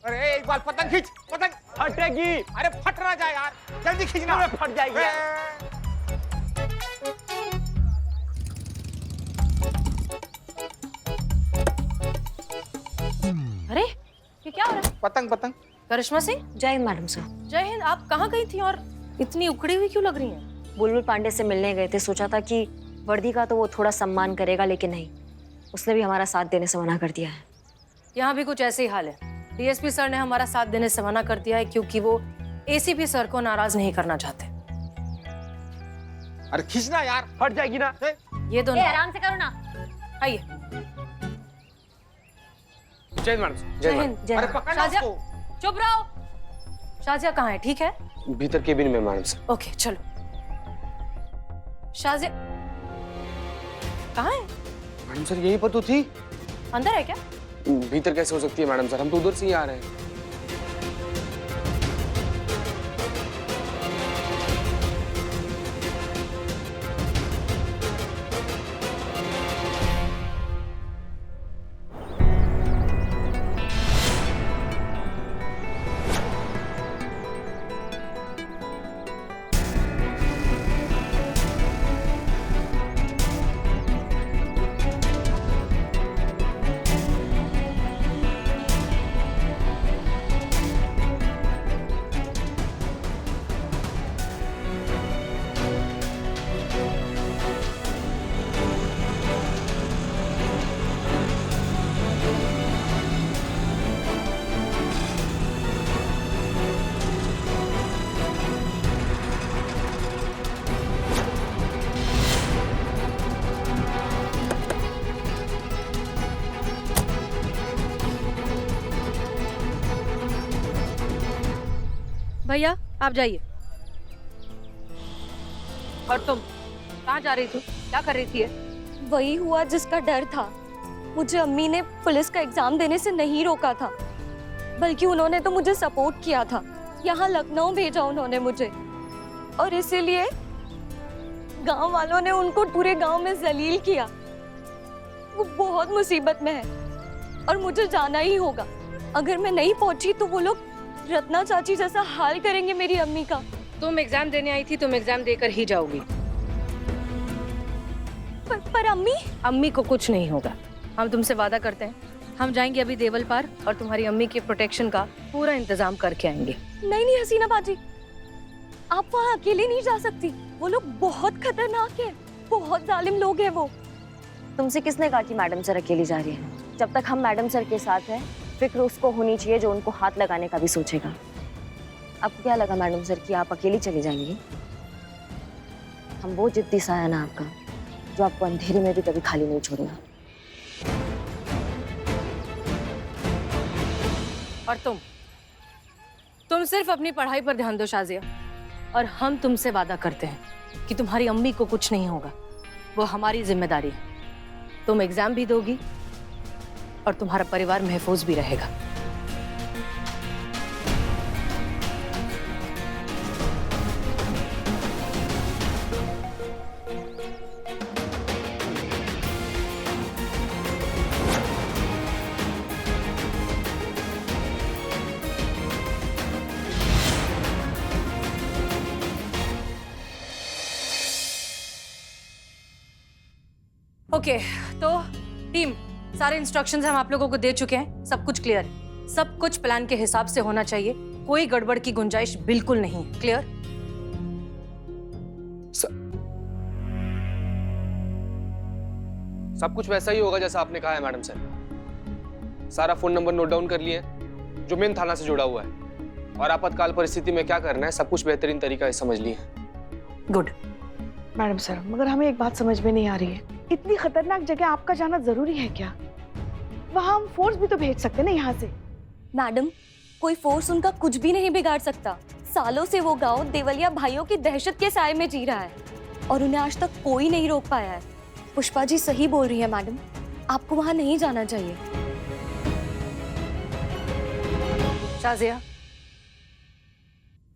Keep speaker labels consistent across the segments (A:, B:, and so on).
A: अरे एक बार पतंग खींच, पतंग
B: फटेगी।
A: अरे फट रहा जा यार, जल्दी खींचना।
B: फट जाएगी यार।
C: अरे ये क्या हो रहा है?
A: पतंग पतंग।
C: करिश्मा सिंह,
D: जय हिंद मैडम सर।
C: जय हिंद। आप कहाँ गई थी और इतनी उखड़ी हुई क्यों लग रही हैं?
D: बुलबुल पांडे से मिलने गए थे, सोचा था कि वर्दी का तो वो थोड़ा सम्मान करेगा, लेकिन नहीं, उसने भी हमारा साथ देने से मना कर दिया है।
C: यहाँ भी कुछ ऐसे ही हाल है। डीएसपी सर ने हमारा साथ देने से मना कर दिया है क्योंकि वो एसीपी सर को नाराज नहीं करना चाहते।
A: अरे खींचना यार।
B: फट जाएगी ना।
C: ये दोनों
D: आराम से करो ना।
C: आइए।
B: जय मैडम।
C: जय हिंद।
D: जय
A: अरे
D: हिंद।
A: पकड़ना
C: शाजिया,
A: उसको।
C: चुप रहो। शाजिया कहाँ है? ठीक है,
B: भीतर केबिन में मैडम सर।
C: ओके चलो। शाजिया कहाँ है?
B: मैडम सर यही पर तो थी।
C: अंदर है क्या?
B: भीतर कैसे हो सकती है मैडम सर, हम तो उधर से ही आ रहे हैं।
C: भैया आप जाइए। और तुम कहाँ जा रही थी? क्या कर रही थी?
E: वही हुआ जिसका डर था। मुझे अम्मी ने पुलिस का एग्जाम देने से नहीं रोका था, बल्कि उन्होंने तो मुझे सपोर्ट किया था। यहाँ लखनऊ भेजा उन्होंने मुझे, और इसीलिए गांव वालों ने उनको पूरे गांव में जलील किया। वो बहुत मुसीबत में है और मुझे जाना ही होगा। अगर मैं नहीं पहुंची तो वो लोग रत्ना चाची जैसा हाल करेंगे मेरी अम्मी का।
C: तुम एग्जाम देने आई थी, तुम एग्जाम देकर ही जाओगी।
E: पर अम्मी।
C: अम्मी को कुछ नहीं होगा, हम तुमसे वादा करते हैं। हम जाएंगे अभी देवल पार और तुम्हारी अम्मी के प्रोटेक्शन का पूरा इंतजाम करके आएंगे।
E: नहीं नहीं हसीना बाजी, आप वहाँ अकेले नहीं जा सकती। वो लोग बहुत खतरनाक है, बहुत जालिम लोग हैं वो।
D: तुमसे किसने कहा कि मैडम सर अकेली जा रही है? जब तक हम मैडम सर के साथ हैं, फिक्र उसको होनी चाहिए जो उनको हाथ लगाने का भी सोचेगा। आपको क्या लगा मैडम सर कि आप अकेली चली जाएंगी? हम वो जिद्दी सा है ना आपका, जो आपको अंधेरे में भी कभी खाली नहीं छोड़ेगा।
C: और तुम सिर्फ अपनी पढ़ाई पर ध्यान दो शाजिया, और हम तुमसे वादा करते हैं कि तुम्हारी अम्मी को कुछ नहीं होगा। वो हमारी जिम्मेदारी है। तुम एग्जाम भी दोगी और तुम्हारा परिवार महफूज भी रहेगा। ओके, तो टीम, सारे इंस्ट्रक्शंस हम आप लोगों को दे चुके हैं। सब कुछ क्लियर है, सब कुछ प्लान के हिसाब से होना चाहिए। कोई गड़बड़ की गुंजाइश बिल्कुल नहीं है। क्लियर?
B: सब कुछ वैसा ही होगा जैसा आपने कहा है मैडम सर। सारा फोन नंबर नोट डाउन कर लिए जो मेन थाना से जुड़ा हुआ है, और आपातकाल परिस्थिति में क्या करना है सब कुछ बेहतरीन तरीका से समझ लिए।
C: गुड।
F: मैडम सर, मगर हमें एक बात समझ में नहीं आ रही है, इतनी खतरनाक जगह आपका जाना जरूरी है क्या? वहाँ हम फोर्स भी तो भेज सकते ना यहाँ से।
E: मैडम, कोई फोर्स उनका कुछ भी नहीं बिगाड़ सकता। सालों से वो गांव देवलिया भाइयों की दहशत के साए में जी रहा है और उन्हें आज तक कोई नहीं रोक पाया है। पुष्पा जी सही बोल रही है मैडम, आपको वहाँ नहीं जाना चाहिए।
C: शाजिया,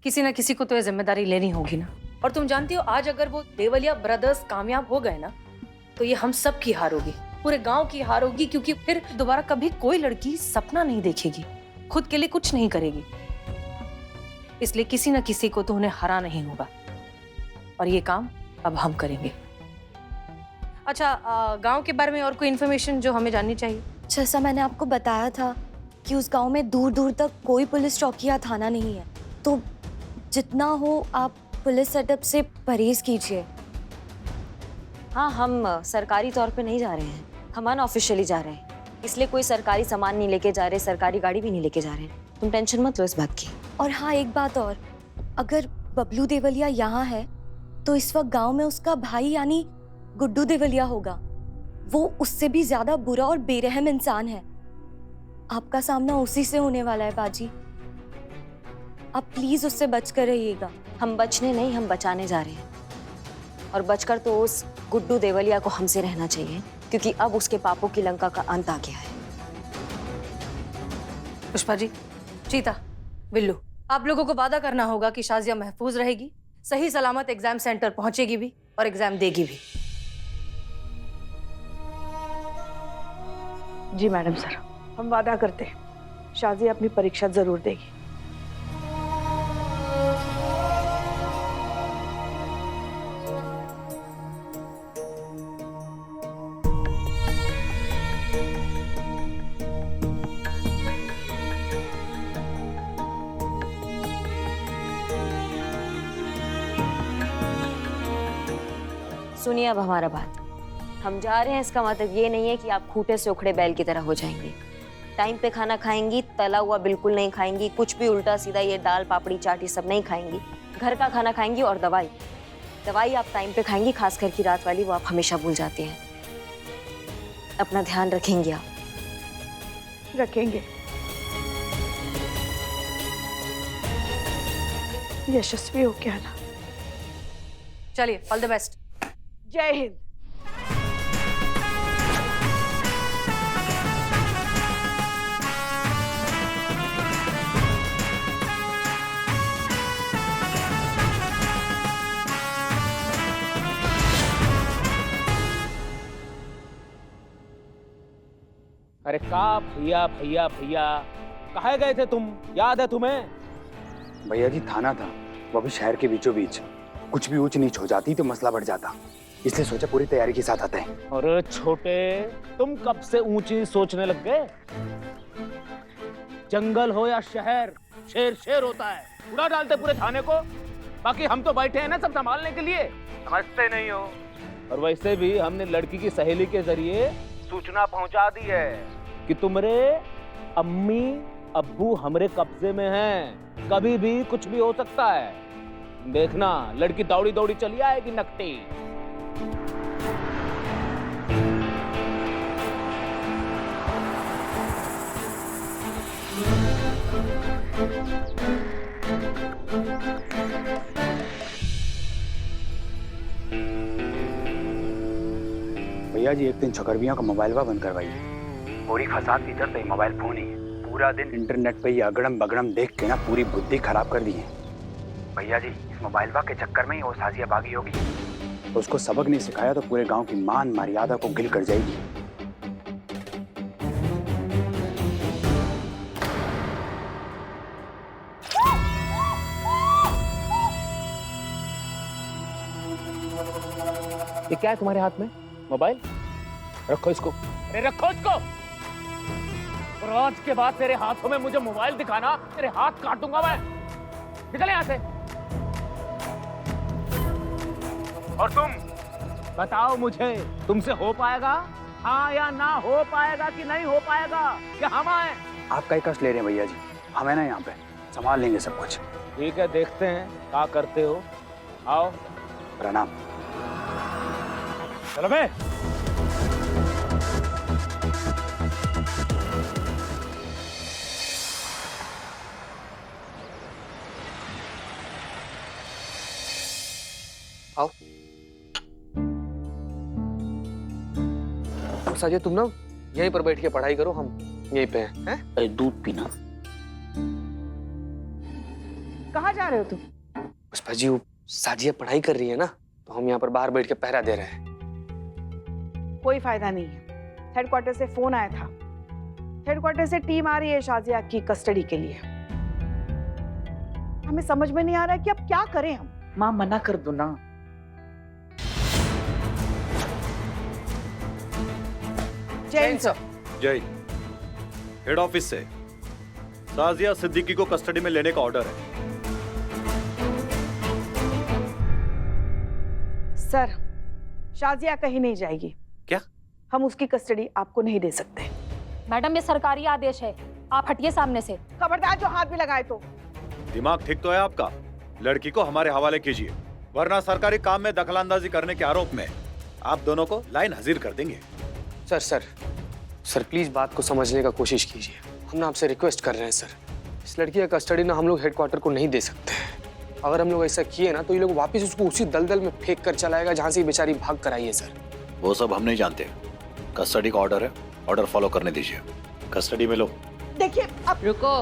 C: किसी ना किसी को तो ये जिम्मेदारी लेनी होगी ना। और तुम जानती हो, आज अगर वो देवलिया ब्रदर्स कामयाब हो गए ना, तो ये हम सब की हार होगी, पूरे गांव की हार होगी, क्योंकि फिर दोबारा कभी कोई लड़की सपना नहीं देखेगी खुद के लिए कुछ नहीं करेगी, इसलिए किसी न किसी को तो उन्हें हराना ही होगा, और ये काम अब हम करेंगे। अच्छा, गांव के बारे में और कोई इन्फॉर्मेशन जो हमें जाननी चाहिए?
E: जैसा मैंने आपको बताया था कि उस गांव में दूर दूर तक कोई पुलिस चौकी या थाना नहीं है, तो जितना हो आप पुलिस सेटअप से परहेज कीजिए।
D: हाँ, हम सरकारी तौर पे नहीं जा रहे हैं, हम अनऑफिशियली जा रहे हैं, इसलिए कोई सरकारी सामान नहीं लेके जा रहे, सरकारी गाड़ी भी नहीं लेके जा रहे हैं। तुम टेंशन मत लो इस बात की।
E: और हाँ, एक बात और, अगर बबलू देवलिया यहाँ है तो इस वक्त गांव में उसका भाई यानी गुड्डू देवलिया होगा। वो उससे भी ज्यादा बुरा और बेरहम इंसान है। आपका सामना उसी से होने वाला है बाजी। आप प्लीज उससे बच कर रहिएगा।
D: हम बचने नहीं, हम बचाने जा रहे हैं, और बचकर तो उस गुड्डू देवलिया को हमसे रहना चाहिए, क्योंकि अब उसके पापों की लंका का अंत आ गया है।
C: पुष्पा जी, चीता, बिल्लू, आप लोगों को वादा करना होगा कि शाजिया महफूज रहेगी, सही सलामत एग्जाम सेंटर पहुंचेगी भी और एग्जाम देगी भी।
F: जी मैडम सर, हम वादा करते हैं शाजिया अपनी परीक्षा जरूर देगी।
D: सुनिए अब हमारा बात, हम जा रहे हैं इसका मतलब ये नहीं है कि आप खूंटे से उखड़े बैल की तरह हो जाएंगे। टाइम पे खाना खाएंगी, तला हुआ बिल्कुल नहीं खाएंगी, कुछ भी उल्टा सीधा ये दाल पापड़ी चाट ये सब नहीं खाएंगी, घर का खाना खाएंगी। और दवाई आप टाइम पे खाएंगी, खासकर की रात वाली, वो आप हमेशा भूल जाती हैं। अपना ध्यान रखेंगे आप?
F: रखेंगे। यशस्वी हो क्या ना।
C: चलिए, ऑल द बेस्ट।
F: जय हिंद।
G: अरे का भैया भैया भैया, कहाँ गए थे तुम? याद है तुम्हें?
H: भैया जी, थाना था, वो भी शहर के बीचों बीच। कुछ भी ऊंच नीच हो जाती तो मसला बढ़ जाता, इसलिए सोचा पूरी तैयारी के साथ आते हैं।
G: अरे छोटे, तुम कब से ऊंची सोचने लग गए? जंगल हो या शहर, शेर शेर होता है, उड़ा डालते पूरे थाने को। बाकी हम तो बैठे हैं ना सब संभालने के लिए, समझते नहीं हो। और वैसे भी हमने लड़की की सहेली के जरिए सूचना पहुंचा दी है कि तुम्हारे अम्मी अब्बू हमरे कब्जे में हैं, कभी भी कुछ भी हो सकता है। देखना, लड़की दौड़ी दौड़ी चली आएगी नकटी।
H: भैया जी, एक दिन छकरबिया का मोबाइल बंद करवाइए। पूरी फसाद की जड़ तो मोबाइल फोन ही है। पूरा दिन इंटरनेट पे ये अगड़म बगड़म देख के ना पूरी बुद्धि खराब कर दी है। भैया जी, इस मोबाइल के चक्कर में ही वो साजिया भागी होगी, तो उसको सबक नहीं सिखाया तो पूरे गांव की मान मर्यादा को गिल कर जाएगी।
G: ये क्या है तुम्हारे हाथ में? मोबाइल? रखो इसको। अरे रखो इसको। और आज के बाद तेरे हाथों में मुझे मोबाइल दिखाना, तेरे हाथ काटूंगा मैं। निकल यहां से। और तुम बताओ मुझे, तुमसे हो पाएगा? हाँ या ना, हो पाएगा कि नहीं हो पाएगा? क्या हम आए?
H: आप कई कष्ट ले रहे हैं भैया जी, हम है ना यहाँ पे, संभाल लेंगे सब कुछ।
G: ठीक है, देखते हैं क्या करते हो। आओ।
H: प्रणाम।
G: चलो बे।
B: आओ। साजिया, तुम ना यहीं पर बैठ के पढ़ाई करो, हम यहीं पे हैं।
H: अरे दूध पीना।
F: कहाँ जा रहे हो तुम?
B: पुष्पा जी, वो साजिया पढ़ाई कर रही है ना, तो हम यहाँ पर बाहर बैठ के पहरा दे रहे हैं।
F: कोई फायदा नहीं है, हेडक्वार्टर से फोन आया था, हेडक्वार्टर से टीम आ रही है शाजिया की कस्टडी के लिए। हमें समझ में नहीं आ रहा है कि अब क्या करें हम।
I: माँ मना कर दो ना।
F: जैन सर।
J: जय हेड ऑफिस से साजिया सिद्दीकी को कस्टडी में लेने का ऑर्डर है।
F: सर, शाजिया कहीं नहीं जाएगी।
J: क्या?
F: हम उसकी कस्टडी आपको नहीं दे सकते।
E: मैडम ये सरकारी आदेश है, आप हटिए सामने से।
F: खबरदार जो हाथ भी लगाए तो।
J: दिमाग ठीक तो है आपका? लड़की को हमारे हवाले कीजिए, वरना सरकारी काम में दखलंदाजी करने के आरोप में आप दोनों को लाइन हाजिर कर देंगे।
B: सर प्लीज बात को समझने का कोशिश कीजिए। हम ना आपसे रिक्वेस्ट कर रहे हैं सर, इस लड़की का कस्टडी ना हम लोग हेडक्वार्टर को नहीं दे सकते। अगर हम लोग ऐसा किए ना तो ये लोग वापस उसको उसी दलदल में फेंक कर चलाएगा जहाँ से बेचारी भाग कर आई है सर।
J: वो सब हम नहीं जानते। कस्टडी का ऑर्डर है, ऑर्डर फॉलो करने दीजिए। कस्टडी में लो।
F: देखिए अब
C: रुको।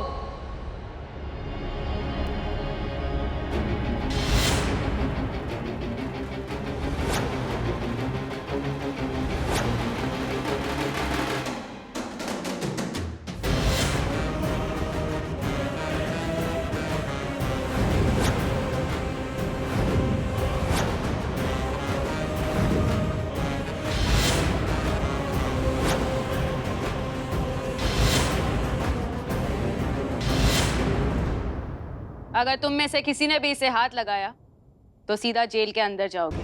K: अगर तुम में से किसी ने भी इसे हाथ लगाया तो सीधा जेल के अंदर जाओगे।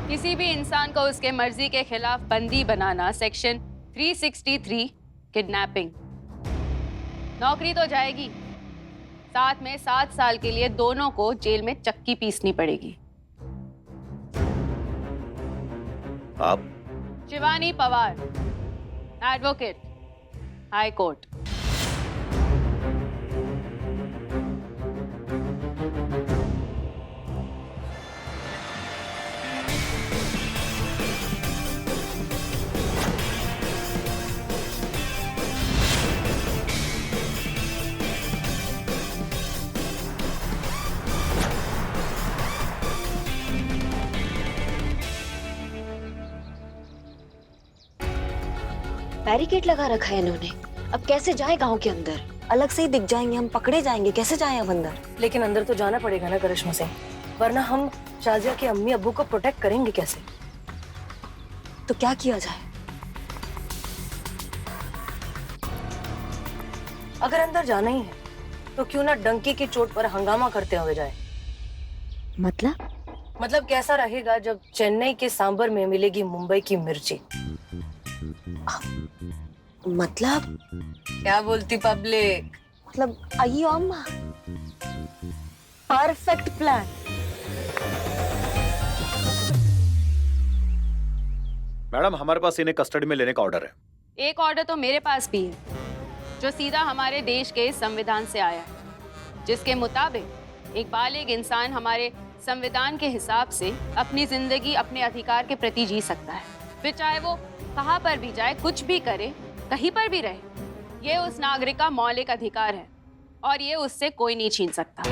K: किसी भी इंसान को उसके मर्जी के खिलाफ बंदी बनाना सेक्शन 363 किडनैपिंग। नौकरी तो जाएगी, साथ में 7 साल के लिए दोनों को जेल में चक्की पीसनी पड़ेगी।
J: आप?
K: Shivani Pawar, advocate, high court.
D: Barricade लगा रखा है इन्होंने। अब कैसे जाए गांव के अंदर? अलग से ही दिख जाएंगे, हम पकड़े जाएंगे। कैसे जाए अब अंदर?
C: लेकिन अंदर तो जाना पड़ेगा ना करिश्मा सिंह, वरना हम शाजिया के अम्मी अब्बू को प्रोटेक्ट करेंगे कैसे?
D: तो क्या किया जाए?
C: अगर अंदर जाना ही है तो क्यों ना डंकी की चोट पर हंगामा करते हुए जाए। मतलब कैसा रहेगा जब चेन्नई के सांबर में मिलेगी मुंबई की मिर्ची?
D: मतलब
C: क्या बोलती पब्लिक?
D: मतलब अयो अम्मा, परफेक्ट प्लान।
J: मैडम, हमारे पास इन्हें कस्टडी में लेने का ऑर्डर है।
K: एक ऑर्डर तो मेरे पास भी है, जो सीधा हमारे देश के संविधान से आया है, जिसके मुताबिक एक बालिग इंसान हमारे संविधान के हिसाब से अपनी जिंदगी अपने अधिकार के प्रति जी सकता है, फिर चाहे वो कहाँ पर भी जाए, कुछ भी करे, कहीं पर भी रहे। ये उस नागरिक का मौलिक अधिकार है और ये उससे कोई नहीं छीन सकता।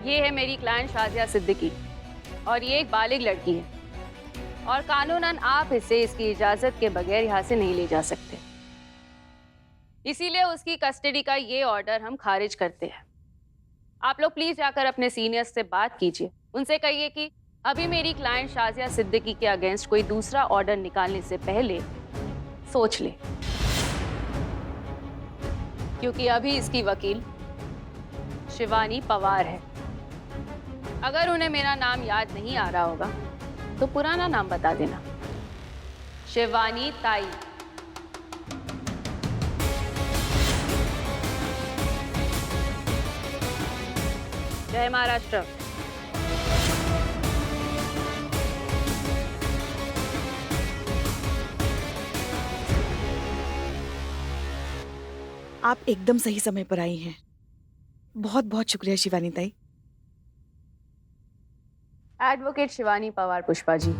K: ये है मेरी क्लाइंट शाजिया सिद्दीकी और ये एक बालिग लड़की है और कानूनन आप इसे इसकी इजाजत के बगैर यहाँ से नहीं ले जा सकते। इसीलिए उसकी कस्टडी का ये ऑर्डर हम खारिज करते हैं। आप लोग प्लीज जाकर अपने सीनियर्स से बात कीजिए, उनसे कहिए कि अभी मेरी क्लाइंट शाजिया सिद्दीकी के अगेंस्ट कोई दूसरा ऑर्डर निकालने से पहले सोच ले, क्योंकि अभी इसकी वकील शिवानी पवार है। अगर उन्हें मेरा नाम याद नहीं आ रहा होगा तो पुराना नाम बता देना, शिवानी ताई। जय महाराष्ट्र।
F: आप एकदम सही समय पर आई हैं। बहुत बहुत शुक्रिया शिवानी ताई।
K: एडवोकेट शिवानी पवार पुष्पा जी।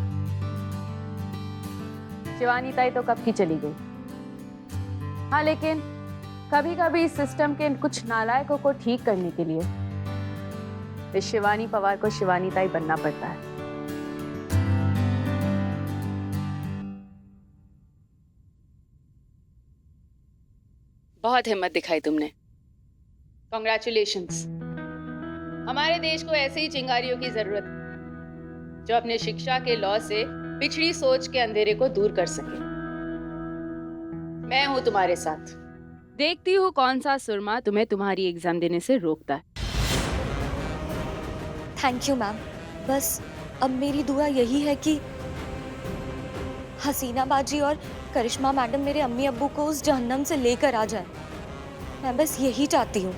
K: शिवानी ताई तो कब की चली गई। हाँ, लेकिन कभी कभी इस सिस्टम के कुछ नालायकों को ठीक करने के लिए इस शिवानी पवार को शिवानी ताई बनना पड़ता है। बहुत हिम्मत दिखाई तुमने, कॉन्ग्रेचुलेशंस। हमारे देश को ऐसे ही चिंगारियों की जरूरत है जो अपने शिक्षा के लौ से पिछड़ी सोच के अंधेरे को दूर कर सके। मैं हूं तुम्हारे साथ। देखती हूँ कौन सा सुरमा तुम्हें तुम्हारी एग्जाम देने से रोकता है।
E: Thank you ma'am. बस अब मेरी दुआ यही है कि हसीना बाजी और करिश्मा मैडम मेरे अम्मी अब्बू को उस जहन्नम से लेकर आ जाए। मैं बस यही चाहती हूँ।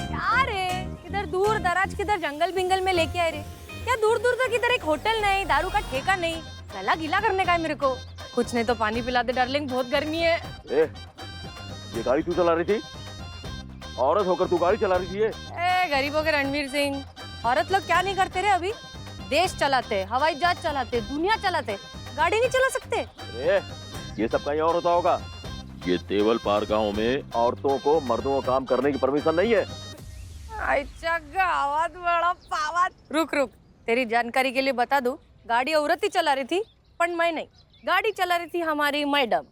C: यार इधर दूर दराज किधर जंगल बिंगल में लेके आए रे। क्या दूर दूर तक इधर एक होटल नहीं, दारू का ठेका नहीं, गला गीला करने का है मेरे को। कुछ नहीं तो पानी पिला दे डार्लिंग, बहुत गर्मी है।
G: ये गाड़ी तू चला रही थी? औरत होकर तू गाड़ी चला रही थी?
C: गरीबों के रणवीर सिंह, औरत लोग क्या नहीं करते रे अभी? देश चलाते, हवाई जहाज चलाते, दुनिया चलाते, गाड़ी नहीं चला सकते।
G: ये सब कहीं और होता होगा। ये देवल पार गांव में औरतों को मर्दों का काम करने की परमिशन नहीं है।
C: अच्छा गावात बड़ा पावात। रुक रुक, तेरी जानकारी के लिए बता दूं, गाड़ी औरत ही चला रही थी, पर मैं नहीं। गाड़ी चला रही थी हमारी मैडम।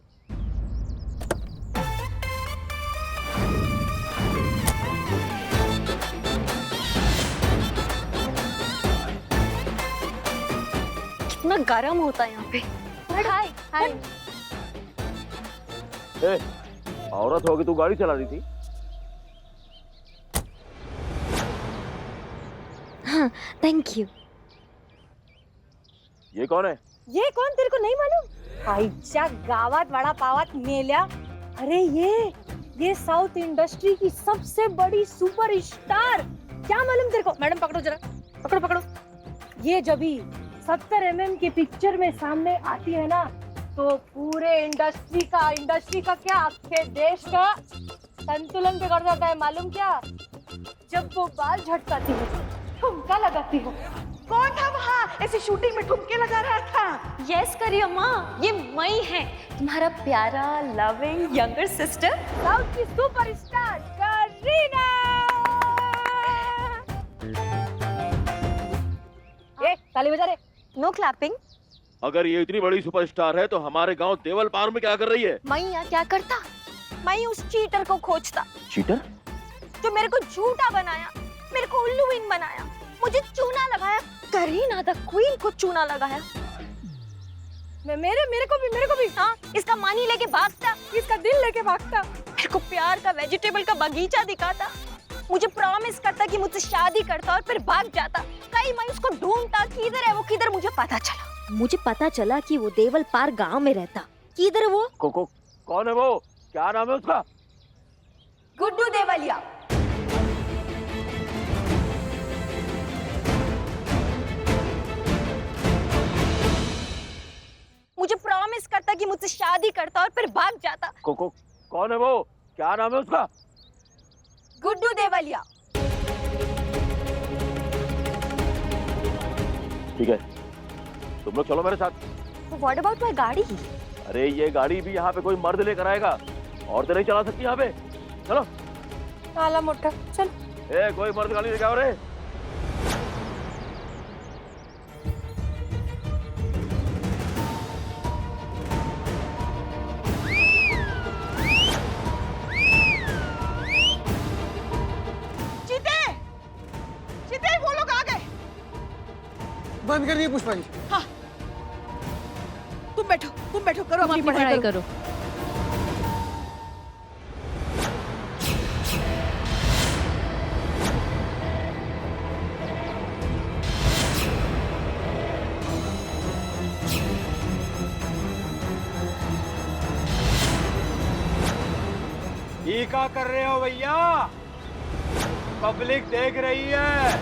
E: कितना गर्म होता है यहाँ पे। हाय हाय।
G: औरत होगी तू गाड़ी चला रही थी?
E: हाँ, थैंक यू।
G: ये कौन है?
C: ये कौन तेरे को नहीं मालूम? आईच्या गावात वड़ा पावात मेल्या। अरे ये साउथ इंडस्ट्री की सबसे बड़ी सुपर स्टार। क्या मालूम तेरे को? मैडम पकड़ो जरा, पकड़ो पकड़ो। ये जब भी 70 mm की पिक्चर में सामने आती है ना, तो पूरे इंडस्ट्री का क्या आपके देश का संतुलन बिगड़ जाता है। मालूम क्या? जब वो बाल झटकाती है, ठुमका लगाती है।
F: कौन था वहाँ ऐसे शूटिंग में ठुमके लगा रहा था?
E: यस करिए माँ, ये मई है, तुम्हारा प्यारा लविंग यंगर सिस्टर,
C: साउथ की सुपरस्टार करीना। ताली बजा रे।
E: No clapping.
G: अगर ये इतनी बड़ी सुपरस्टार है तो हमारे गांव देवल पार में क्या कर रही है?
E: मैं यहाँ क्या करता? मैं उस चीटर को खोजता।
G: चीटर?
E: जो मेरे को झूठा बनाया, मेरे को उल्लूविन बनाया, मुझे चूना लगाया। करीना द क्वीन को चूना लगाया।
C: मेरे को भी
E: हाँ, इसका मानी लेके भागता,
C: इसका दिल लेके भागता,
E: मेरे को प्यार का वेजिटेबल का बगीचा दिखाता, मुझे प्रॉमिस करता कि मुझसे शादी करता और फिर भाग जाता। कहीं मैं उसको ढूंढता, किधर है वो, किधर? मुझे पता चला कि वो देवल पार गांव में रहता। किधर वो?
G: कौन है वो? क्या नाम है उसका?
E: गुड्डू देवलिया। मुझे प्रॉमिस करता कि मुझसे शादी करता और फिर भाग जाता।
G: कौन है वो? क्या नाम है उसका?
E: गुड्डू देवलिया।
G: ठीक है, तुम लोग चलो मेरे साथ।
E: व्हाट अबाउट माय गाड़ी?
G: अरे ये गाड़ी भी यहाँ पे कोई मर्द लेकर आएगा, और तो नहीं चला सकती यहाँ पे। चलो।
C: आला मोटा चल।
G: कोई मर्द गाड़ी लेके आओ रे।
F: चिते वो लोग आ गए।
B: बंद कर दिए पुष्पा जी।
F: हाँ, तुम बैठो करो अपनी पढ़ाई करो।
H: अभी क्या कर रहे हो भैया? पब्लिक देख रही है।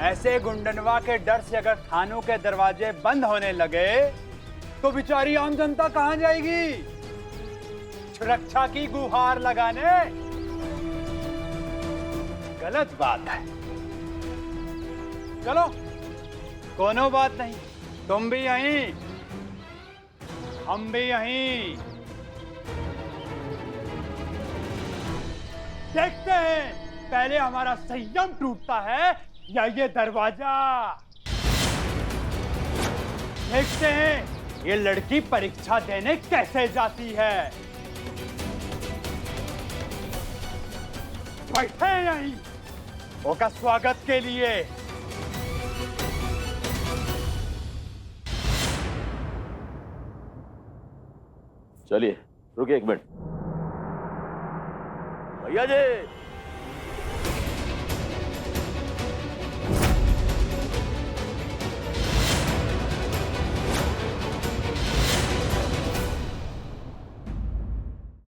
H: ऐसे गुंडनवा के डर से अगर थानों के दरवाजे बंद होने लगे तो बेचारी आम जनता कहां जाएगी? सुरक्षा की गुहार लगाने? गलत बात है। चलो, कोनो बात नहीं, तुम भी यहीं, हम भी यहीं। देखते हैं पहले हमारा संयम टूटता है या ये दरवाजा। देखते हैं ये लड़की परीक्षा देने कैसे जाती है। बैठे यहीं ओका स्वागत के लिए।
G: चलिए रुकिए एक मिनट। भैया जी